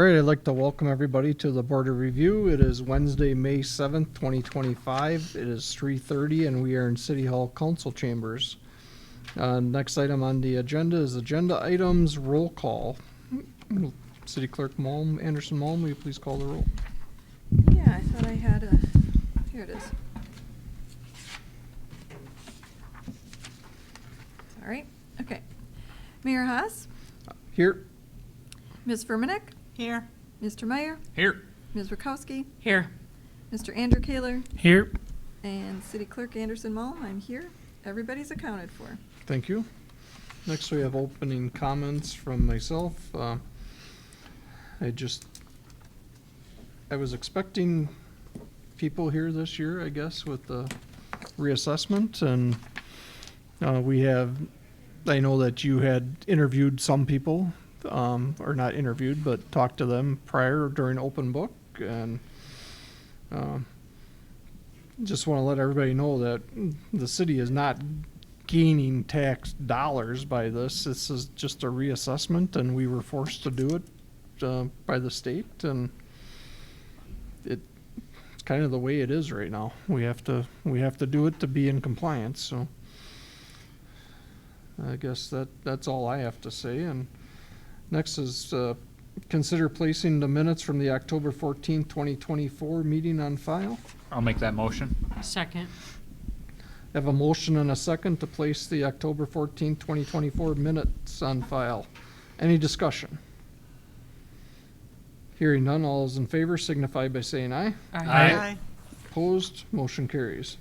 All right, I'd like to welcome everybody to the Board of Review. It is Wednesday, May 7th, 2025. It is 3:30 and we are in City Hall Council Chambers. Next item on the agenda is agenda items roll call. City Clerk Anderson Malm, will you please call the roll? Yeah, I thought I had a, here it is. Sorry, okay. Mayor Haas, Here. Ms. Vermanek, Here. Mr. Meyer, Here. Ms. Rakowski, Here. Mr. Andrew Kaler, Here. and City Clerk Anderson Malm, I'm here. Everybody's accounted for. Thank you. Next, we have opening comments from myself. I was expecting people here this year, I guess, with the reassessment, and I know that you had interviewed some people, or not interviewed, but talked to them prior during open book, and just want to let everybody know that the city is not gaining tax dollars by this. This is just a reassessment, and we were forced to do it by the state, and it's kind of the way it is right now. We have to do it to be in compliance. So I guess that's all I have to say. And next is consider placing the minutes from the October 14th, 2024 meeting on file. I'll make that motion. Second. I have a motion and a second to place the October 14th, 2024 minutes on file. Any discussion? Hearing none, all those in favor signify by saying aye. Aye. Opposed, motion carries.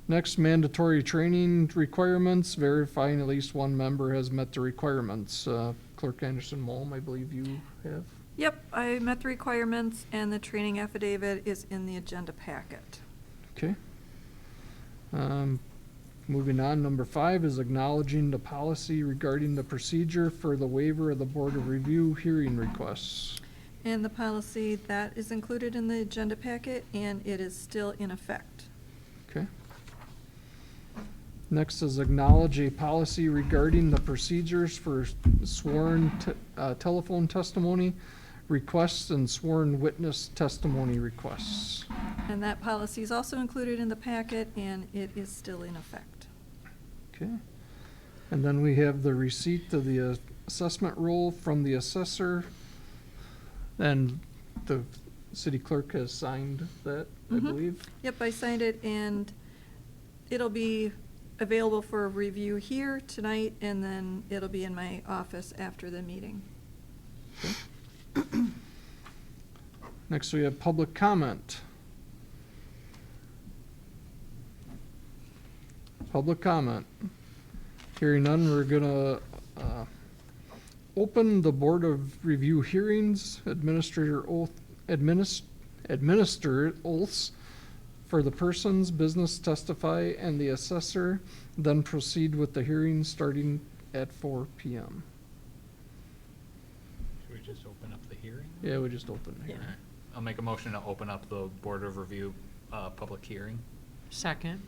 Next, mandatory training requirements, verifying at least one member has met the requirements. Clerk Anderson Malm, I believe you have. Yep, I met the requirements, and the training affidavit is in the agenda packet. Okay. Moving on, number 5 is acknowledging the policy regarding the procedure for the waiver of the Board of Review hearing requests. And the policy, that is included in the agenda packet, and it is still in effect. Okay. Next is acknowledge a policy regarding the procedures for sworn telephone testimony requests and sworn witness testimony requests. And that policy is also included in the packet, and it is still in effect. Okay. And then we have the receipt of the assessment roll from the assessor. And the city clerk has signed that, I believe. Yep, I signed it, and it'll be available for review here tonight, and then it'll be in my office after the meeting. Next, we have public comment. Public comment. Hearing none, we're gonna open the Board of Review hearings, administer oaths for the persons, business testify, and the assessor, then proceed with the hearing starting at 4 p.m. Should we just open up the hearing? Yeah, we just opened the hearing. I'll make a motion to open up the Board of Review public hearing. Second.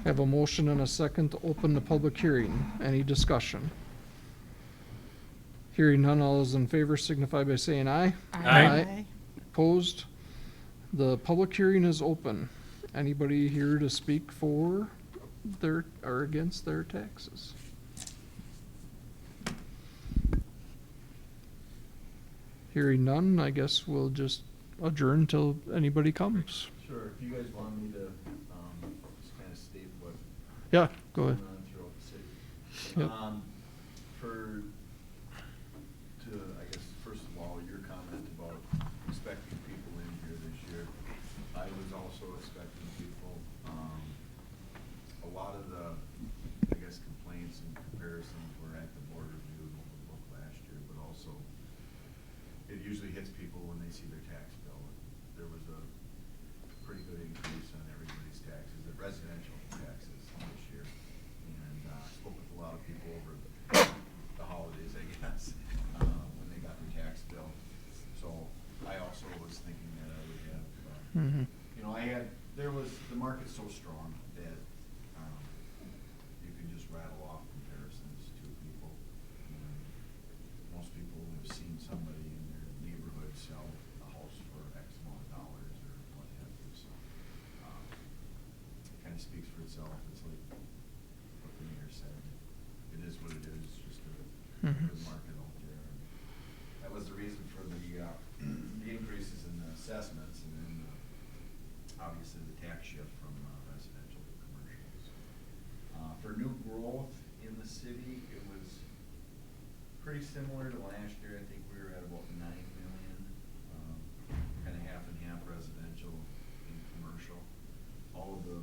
Have a motion and a second to open the public hearing. Any discussion? Hearing none, all those in favor signify by saying aye. Aye. Opposed? The public hearing is open. Anybody here to speak for their, or against their taxes? Hearing none, I guess we'll just adjourn till anybody comes. Sure, if you guys want me to, just kind of state what. Yeah, go ahead. Going on throughout the city. Yep. I guess, first of all, your comment about expecting people in here this year. I was also expecting people. A lot of the, I guess, complaints and comparisons were at the board review and open book last year, but also it usually hits people when they see their tax bill. There was a pretty good increase on everybody's taxes, the residential taxes this year. And I spoke with a lot of people over the holidays, I guess, when they got their tax bill. So I also was thinking that I would have, you know, the market's so strong that you can just rattle off comparisons to people. And most people have seen somebody in their neighborhood sell myself, it's like what the mayor said. It is what it is, it's just a Mhm. good market out there. And that was the reason for the increases in the assessments and then obviously the tax shift from residential to commercial. So, for new growth in the city, it was pretty similar to last year. I think we were at about 9 million, kind of half and half residential and commercial. All of the,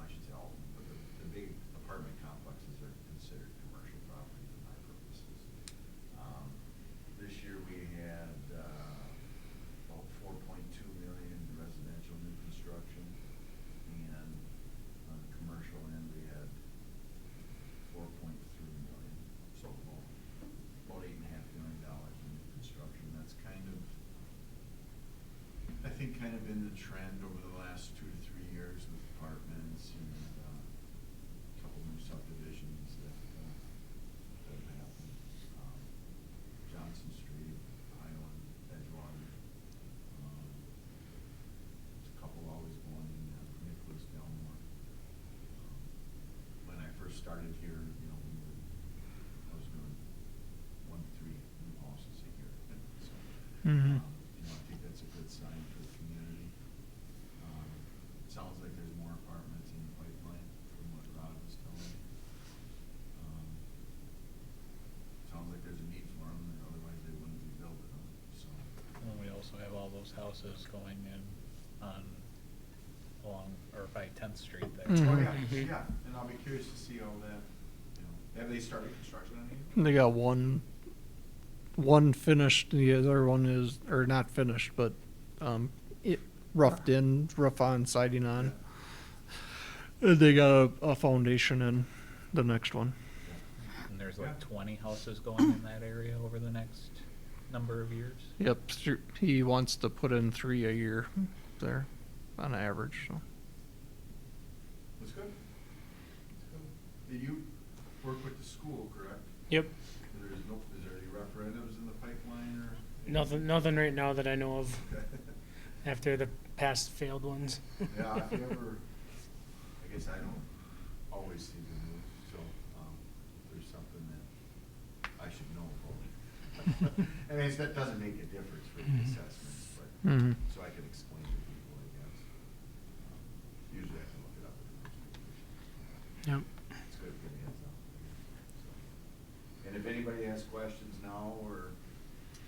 I should say all of them, but the big apartment complexes are considered commercial property for my purposes. This year we had about 4.2 million in residential new construction, and on the commercial end we had 4.3 million. So about $8.5 million in new construction. That's kind of, I think, kind of been the trend over the last 2 to 3 years with apartments and a couple new subdivisions that have happened. Johnson Street, Highland, Edgewater. There's a couple always going in Nicholas, Delmore. When I first started here, you know, I was doing 1 to 3 new houses a year. So, Mhm. you know, I think that's a good sign for the community. It sounds like there's more apartments in the pipeline from what Rod was telling me. Sounds like there's a need for them, otherwise they wouldn't be building them, so. And we also have all those houses going in on, along, or by 10th Street there. Mhm. Oh, yeah, yeah, and I'll be curious to see all that, you know, have they started construction on any? They got one finished, the other one is, or not finished, but, it roughed in, roof on, siding on. They got a foundation in the next one. And there's Yeah. like 20 houses going in that area over the next number of years. Yep, he wants to put in 3 a year there on average, so. That's good. That's good. You work with the school, correct? Yep. Is there any referendums in the pipeline or? Nothing right now that I know of Okay. after the past failed ones. Yeah, if you ever, I guess I don't always see the news, so, there's something that I should know about. I mean, that doesn't make a difference for the assessments, but, Mhm. so I can explain to people, I guess. Usually I can look it up in the newspaper. Yep. It's good to get a heads up. So, and if anybody has questions now or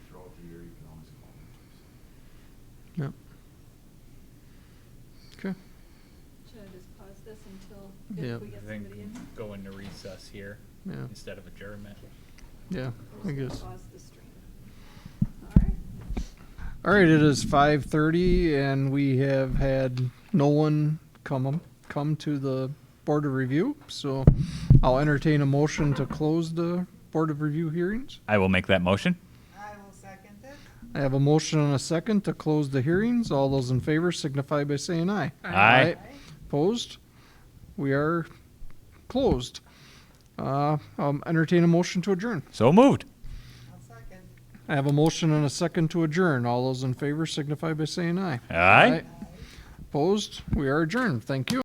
throughout the year, you can always call me. Yep. Okay. Should I just pause this until Yep. if we get I think somebody in? go into recess here Yeah. instead of adjournment. Yeah, I guess. Pause the stream. All right. All right, it is 5:30 and we have had no one come to the Board of Review, so I'll entertain a motion to close the Board of Review hearings. I will make that motion. I will second it. I have a motion and a second to close the hearings. All those in favor signify by saying aye. Aye. Opposed? We are closed. Entertain a motion to adjourn. So moved. I'll second. I have a motion and a second to adjourn. All those in favor signify by saying aye. Aye. Opposed? We are adjourned. Thank you.